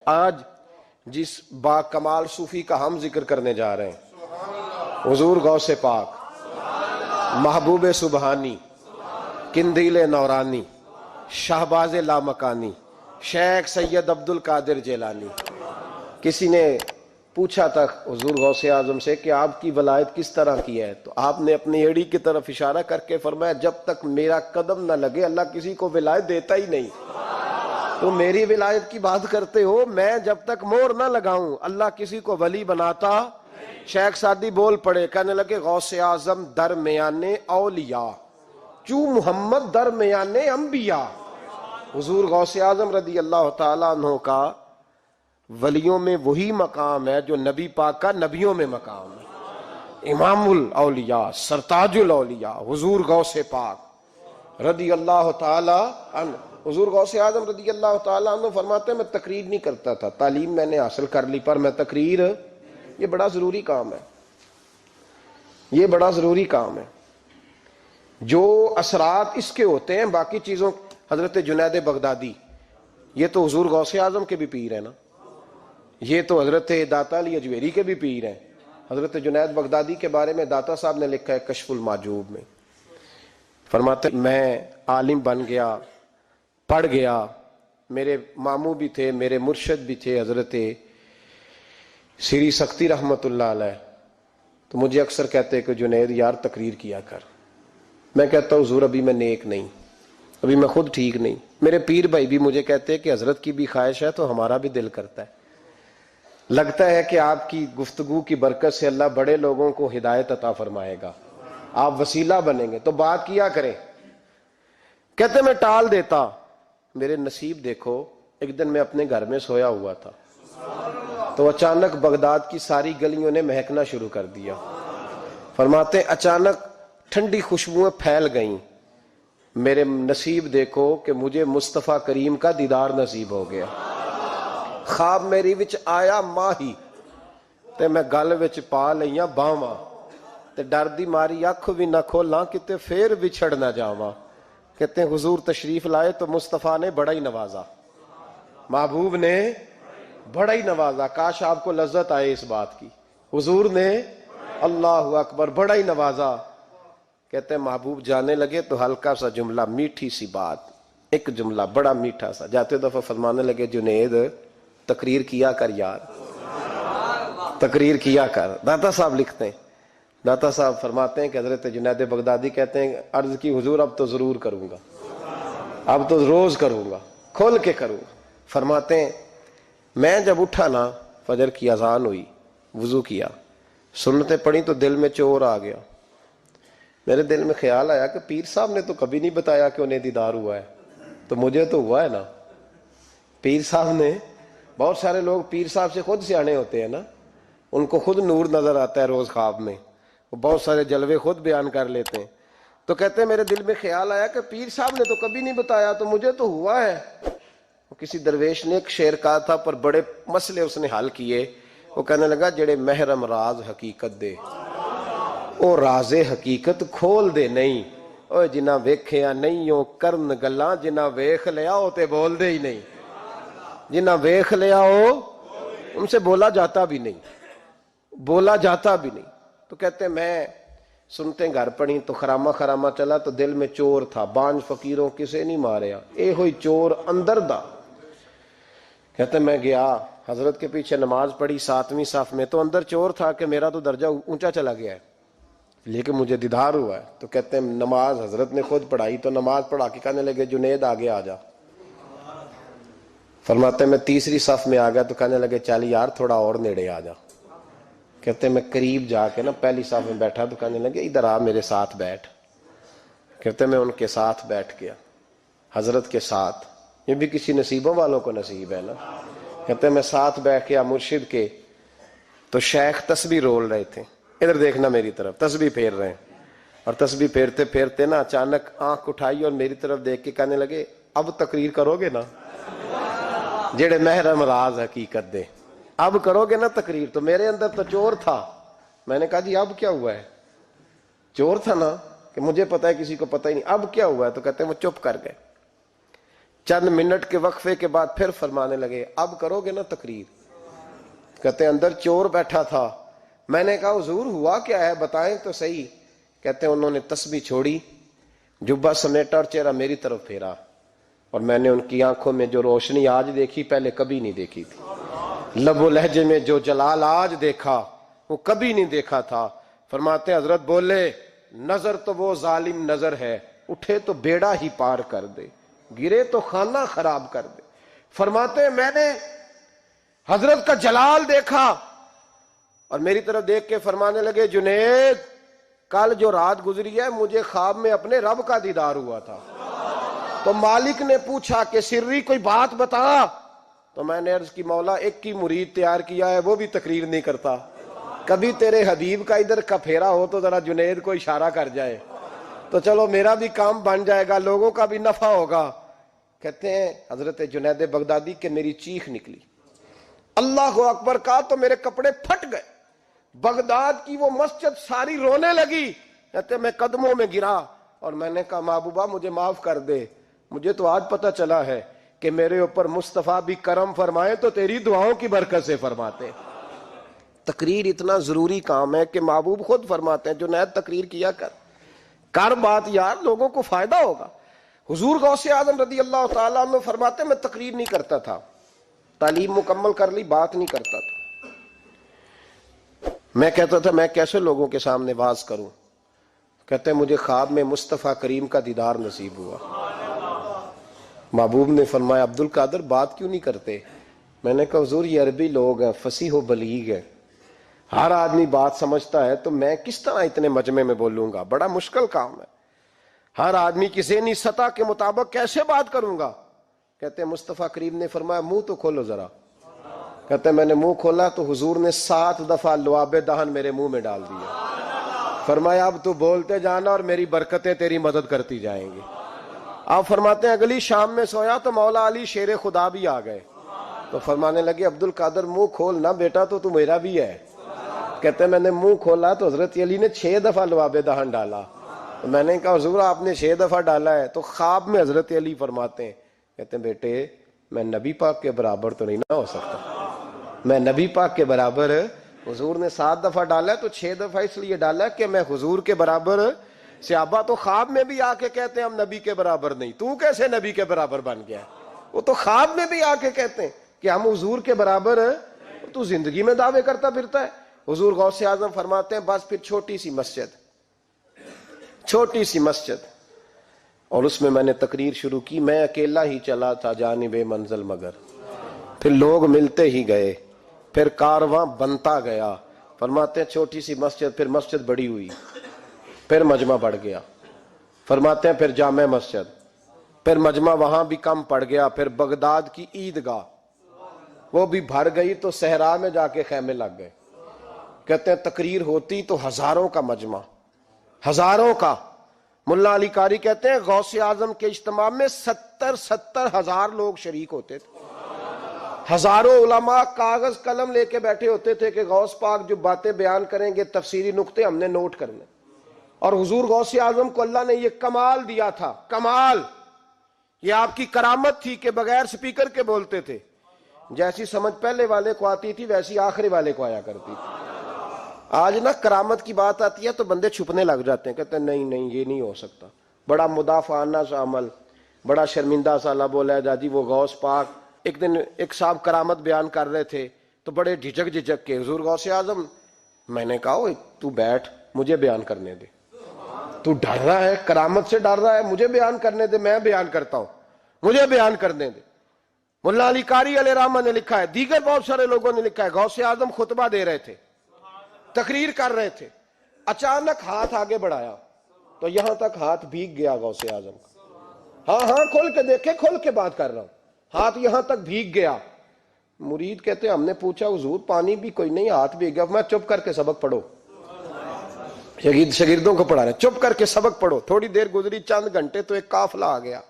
آج جس با کمال صوفی کا ہم ذکر کرنے جا رہے ہیں، حضور غوث پاک، محبوب سبحانی، قندیل نورانی، شہباز لامکانی، شیخ سید عبد القادر جیلانی۔ کسی نے پوچھا تھا حضور غوث اعظم سے کہ آپ کی ولایت کس طرح کی ہے، تو آپ نے اپنی ایڑی کی طرف اشارہ کر کے فرمایا جب تک میرا قدم نہ لگے اللہ کسی کو ولایت دیتا ہی نہیں۔ تو میری ولایت کی بات کرتے ہو، میں جب تک مور نہ لگاؤں اللہ کسی کو ولی بناتا۔ شیخ سعدی بول پڑے، کہنے لگے غوث اعظم درمیان اولیاء چو محمد درمیان انبیاء۔ حضور غوث اعظم رضی اللہ تعالیٰ عنہ کا ولیوں میں وہی مقام ہے جو نبی پاک کا نبیوں میں مقام ہے۔ امام الاولیاء، سرتاج الاولیاء حضور غوث پاک رضی اللہ تعالیٰ عنہ۔ حضور غوث اعظم رضی اللہ تعالیٰ عنہ فرماتے ہیں میں تقریر نہیں کرتا تھا، تعلیم میں نے حاصل کر لی، پر میں تقریر، یہ بڑا ضروری کام ہے، یہ بڑا ضروری کام ہے۔ جو اثرات اس کے ہوتے ہیں باقی چیزوں، حضرت جنید بغدادی یہ تو حضور غوث اعظم کے بھی پیر ہیں نا، یہ تو حضرت داتا علی اجویری کے بھی پیر ہیں۔ حضرت جنید بغدادی کے بارے میں داتا صاحب نے لکھا ہے کشف المعجوب میں، فرماتے میں عالم بن گیا، پڑھ گیا، میرے ماموں بھی تھے، میرے مرشد بھی تھے حضرت سری سختی رحمت اللہ علیہ، تو مجھے اکثر کہتے کہ جنید یار تقریر کیا کر۔ میں کہتا ہوں حضور ابھی میں نیک نہیں، ابھی میں خود ٹھیک نہیں۔ میرے پیر بھائی بھی مجھے کہتے ہیں کہ حضرت کی بھی خواہش ہے تو ہمارا بھی دل کرتا ہے، لگتا ہے کہ آپ کی گفتگو کی برکت سے اللہ بڑے لوگوں کو ہدایت عطا فرمائے گا، آپ وسیلہ بنیں گے، تو بات کیا کریں۔ کہتے میں ٹال دیتا، میرے نصیب دیکھو، ایک دن میں اپنے گھر میں سویا ہوا تھا تو اچانک بغداد کی ساری گلیوں نے مہکنا شروع کر دیا۔ فرماتے اچانک ٹھنڈی خوشبوئیں پھیل گئیں، میرے نصیب دیکھو کہ مجھے مصطفیٰ کریم کا دیدار نصیب ہو گیا۔ خواب میری وچ آیا ماہی تے میں گل وچ پا لئیاں باواں تے ڈر دی ماری اکھ بھی نہ کھولاں کتے پھر بچھڑ نہ جاواں۔ کہتے ہیں حضور تشریف لائے تو مصطفیٰ نے بڑا ہی نوازا، محبوب نے بڑا ہی نوازا۔ کاش آپ کو لذت آئے اس بات کی، حضور نے اللہ اکبر بڑا ہی نوازا۔ کہتے ہیں محبوب جانے لگے تو ہلکا سا جملہ، میٹھی سی بات، ایک جملہ بڑا میٹھا سا، جاتے دفعہ فرمانے لگے جنید تقریر کیا کر یار، تقریر کیا کر۔ داتا صاحب لکھتے ہیں، داتا صاحب فرماتے ہیں کہ حضرت جنید بغدادی کہتے ہیں عرض کی حضور اب تو ضرور کروں گا، اب تو روز کروں گا، کھول کے کروں گا۔ فرماتے ہیں میں جب اٹھا نا، فجر کی اذان ہوئی، وضو کیا، سنتیں پڑھی تو دل میں چور آ گیا۔ میرے دل میں خیال آیا کہ پیر صاحب نے تو کبھی نہیں بتایا کہ انہیں دیدار ہوا ہے، تو مجھے تو ہوا ہے نا۔ پیر صاحب نے، بہت سارے لوگ پیر صاحب سے خود سیانے ہوتے ہیں نا، ان کو خود نور نظر آتا ہے روز خواب میں، وہ بہت سارے جلوے خود بیان کر لیتے ہیں۔ تو کہتے ہیں میرے دل میں خیال آیا کہ پیر صاحب نے تو کبھی نہیں بتایا تو مجھے تو ہوا ہے۔ کسی درویش نے ایک شعر کہا تھا پر بڑے مسئلے اس نے حل کیے، وہ کہنے لگا جڑے محرم راز حقیقت دے او راز حقیقت کھول دے نہیں، او جنہ ویکھیا نہیں او کرن گلاں، جنہ ویکھ لیا او تے بول دے ہی نہیں، جنہ ویکھ لیا او ان سے بولا جاتا بھی نہیں، بولا جاتا بھی نہیں۔ تو کہتے ہیں میں سنتے گھر پڑی تو خرامہ خرامہ چلا تو دل میں چور تھا، بانج فقیروں کسے نہیں ماریا، اے ہوئی چور اندر دا۔ کہتے میں گیا حضرت کے پیچھے نماز پڑھی 7ویں صف میں، تو اندر چور تھا کہ میرا تو درجہ اونچا چلا گیا ہے لیکن مجھے دیدار ہوا ہے۔ تو کہتے ہیں نماز حضرت نے خود پڑھائی تو نماز پڑھا کے کہنے لگے جنید آگے آ جا۔ فرماتے ہیں میں 3ری صف میں آ گیا تو کہنے لگے چل یار تھوڑا اور نیڑے آ جا۔ کہتے ہیں میں قریب جا کے نا پہلی صف میں بیٹھا تو کہنے لگے ادھر آ میرے ساتھ بیٹھ۔ کہتے ہیں میں ان کے ساتھ بیٹھ گیا، حضرت کے ساتھ، یہ بھی کسی نصیبوں والوں کو نصیب ہے نا۔ کہتے ہیں میں ساتھ بیٹھ گیا مرشد کے، تو شیخ تسبیح رول رہے تھے، ادھر دیکھنا میری طرف، تسبیح پھیر رہے ہیں، اور تسبیح پھیرتے پھیرتے نا اچانک آنکھ اٹھائی اور میری طرف دیکھ کے کہنے لگے اب تقریر کرو گے نا، جڑے محرم راز حقیقت دے، اب کرو گے نا تقریر۔ تو میرے اندر تو چور تھا، میں نے کہا جی اب کیا ہوا ہے؟ چور تھا نا کہ مجھے پتا ہے کسی کو پتہ ہی نہیں، اب کیا ہوا ہے؟ تو کہتے ہیں وہ چپ کر گئے۔ چند منٹ کے وقفے کے بعد پھر فرمانے لگے اب کرو گے نا تقریر؟ کہتے ہیں اندر چور بیٹھا تھا، میں نے کہا حضور ہوا کیا ہے بتائیں تو صحیح۔ کہتے ہیں انہوں نے تسبیح چھوڑی، جبہ سمیٹا اور چہرہ میری طرف پھیرا، اور میں نے ان کی آنکھوں میں جو روشنی آج دیکھی پہلے کبھی نہیں دیکھی تھی، لب و لہجے میں جو جلال آج دیکھا وہ کبھی نہیں دیکھا تھا۔ فرماتے ہیں حضرت بولے نظر تو وہ ظالم نظر ہے، اٹھے تو بیڑا ہی پار کر دے، گرے تو خانہ خراب کر دے۔ فرماتے ہیں میں نے حضرت کا جلال دیکھا اور میری طرف دیکھ کے فرمانے لگے جنید کل جو رات گزری ہے مجھے خواب میں اپنے رب کا دیدار ہوا تھا۔ تو مالک نے پوچھا کہ سری کوئی بات بتا، تو میں نے عرض کی مولا ایک کی مرید تیار کیا ہے وہ بھی تقریر نہیں کرتا، کبھی تیرے حبیب کا ادھر کا پھیرا ہو تو ذرا جنید کو اشارہ کر جائے تو چلو میرا بھی کام بن جائے گا، لوگوں کا بھی نفع ہوگا۔ کہتے ہیں حضرت جنید بغدادی کہ میری چیخ نکلی، اللہ اکبر کہا تو میرے کپڑے پھٹ گئے، بغداد کی وہ مسجد ساری رونے لگی۔ کہتے میں قدموں میں گرا اور میں نے کہا محبوبہ مجھے معاف کر دے، مجھے تو آج پتہ چلا ہے کہ میرے اوپر مصطفیٰ بھی کرم فرمائے تو تیری دعاؤں کی برکت سے فرماتے۔ تقریر اتنا ضروری کام ہے کہ محبوب خود فرماتے ہیں جنید تقریر کیا کر بات یار، لوگوں کو فائدہ ہوگا۔ حضور غوث اعظم رضی اللہ تعالیٰ عنہ فرماتے میں تقریر نہیں کرتا تھا، تعلیم مکمل کر لی بات نہیں کرتا تھا، میں کہتا تھا میں کیسے لوگوں کے سامنے واز کروں۔ کہتے ہیں مجھے خواب میں مصطفیٰ کریم کا دیدار نصیب ہوا، محبوب نے فرمایا عبد القادر بات کیوں نہیں کرتے؟ میں نے کہا حضور یہ عربی لوگ ہیں، فصیح و بلیغ ہیں، ہر آدمی بات سمجھتا ہے، تو میں کس طرح اتنے مجمع میں بولوں گا، بڑا مشکل کام ہے، ہر آدمی کی ذہنی سطح کے مطابق کیسے بات کروں گا؟ کہتے ہیں مصطفیٰ کریم نے فرمایا منہ تو کھولو ذرا۔ کہتے ہیں میں نے منہ کھولا تو حضور نے 7 دفعہ لعاب دہن میرے منہ میں ڈال دیا، فرمایا اب تو بولتے جانا اور میری برکتیں تیری مدد کرتی جائیں گی۔ آپ فرماتے ہیں اگلی شام میں سویا تو مولا علی شیر خدا بھی آ گئے، تو فرمانے لگے عبد القادر منہ کھول نہ بیٹا تو میرا بھی ہے۔ کہتے ہیں میں نے منہ کھولا تو حضرت علی نے 6 دفعہ لعاب دہن ڈالا، تو میں نے کہا حضور آپ نے 6 دفعہ ڈالا ہے، تو خواب میں حضرت علی فرماتے ہیں کہتے ہیں بیٹے میں نبی پاک کے برابر تو نہیں نہ ہو سکتا، میں نبی پاک کے برابر، حضور نے 7 دفعہ ڈالا ہے تو 6 دفعہ اس لیے ڈالا ہے کہ میں حضور کے برابر۔ صحابہ تو خواب میں بھی آ کے کہتے ہیں ہم نبی کے برابر نہیں، تو کیسے نبی کے برابر بن گیا؟ وہ تو خواب میں بھی آ کے کہتے ہیں کہ ہم حضور کے برابر ہیں، تو زندگی میں دعوے کرتا پھرتا ہے۔ حضور غوث اعظم فرماتے ہیں بس پھر چھوٹی سی مسجد اور اس میں نے تقریر شروع کی، میں اکیلا ہی چلا تھا جانب منزل مگر، پھر لوگ ملتے ہی گئے، پھر کارواں بنتا گیا۔ فرماتے ہیں چھوٹی سی مسجد، پھر مسجد بڑی ہوئی، پھر مجمع بڑھ گیا۔ فرماتے ہیں پھر جامع مسجد، پھر مجمع وہاں بھی کم پڑ گیا، پھر بغداد کی عیدگاہ وہ بھی بھر گئی تو صحرا میں جا کے خیمے لگ گئے۔ کہتے ہیں تقریر ہوتی تو ہزاروں کا مجمع، ہزاروں کا۔ ملا علی قاری کہتے ہیں غوث اعظم کے اجتماع میں 70 ہزار لوگ شریک ہوتے تھے، ہزاروں علماء کاغذ قلم لے کے بیٹھے ہوتے تھے کہ غوث پاک جو باتیں بیان کریں گے تفسیری نقطے ہم نے نوٹ کرنے، اور حضور غوث اعظم کو اللہ نے یہ کمال دیا تھا، کمال، یہ آپ کی کرامت تھی کہ بغیر سپیکر کے بولتے تھے، جیسی سمجھ پہلے والے کو آتی تھی ویسی آخری والے کو آیا کرتی تھی۔ آج نا کرامت کی بات آتی ہے تو بندے چھپنے لگ جاتے ہیں، کہتے ہیں نہیں یہ نہیں ہو سکتا، بڑا مدافعانہ سا عمل، بڑا شرمندہ سا اللہ بولا ہے جی وہ غوث پاک۔ ایک دن ایک صاحب کرامت بیان کر رہے تھے تو بڑے جھجک کے حضور غوث اعظم، میں نے کہا تو بیٹھ مجھے بیان کرنے دے، تو ڈر رہا ہے کرامت سے ڈر رہا ہے، مجھے بیان کرنے دے، میں بیان کرتا ہوں، مجھے بیان کرنے دے۔ ملا علی قاری علیہ رحمہ نے لکھا ہے، دیگر بہت سارے لوگوں نے لکھا ہے، غوث اعظم خطبہ دے رہے تھے، تقریر کر رہے تھے، اچانک ہاتھ آگے بڑھایا تو یہاں تک ہاتھ بھیگ گیا غوث اعظم کا، ہاں کھول کے دیکھے، کھول کے بات کر رہا ہوں، ہاتھ یہاں تک بھیگ گیا۔ مرید کہتے ہیں ہم نے پوچھا حضور پانی بھی کوئی نہیں، ہاتھ بھیگ گیا۔ میں چپ کر کے سبق پڑھو، شاگردوں کو پڑھا رہے چپ کر کے سبق پڑھو۔ تھوڑی دیر گزری، چند گھنٹے تو ایک قافلہ آ گیا،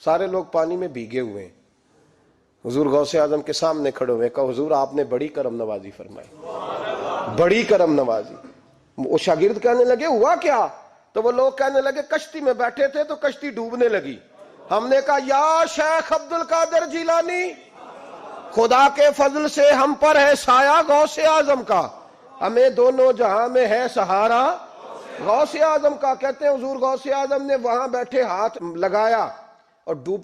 سارے لوگ پانی میں بھیگے ہوئے ہیں، حضور غوث اعظم کے سامنے کھڑے ہوئے، کہا حضور آپ نے بڑی کرم نوازی فرمائی، بڑی کرم نوازی۔ وہ شاگرد کہنے لگے ہوا کیا؟ تو وہ لوگ کہنے لگے کشتی میں بیٹھے تھے تو کشتی ڈوبنے لگی، ہم نے کہا یا شیخ عبد القادر جیلانی، خدا کے فضل سے ہم پر ہے سایہ غوث اعظم کا، ہمیں دونوں جہاں میں ہے سہارا غوث اعظم کا۔ کہتے ہیں حضور غوث اعظم نے وہاں بیٹھے ہاتھ لگایا اور ڈوب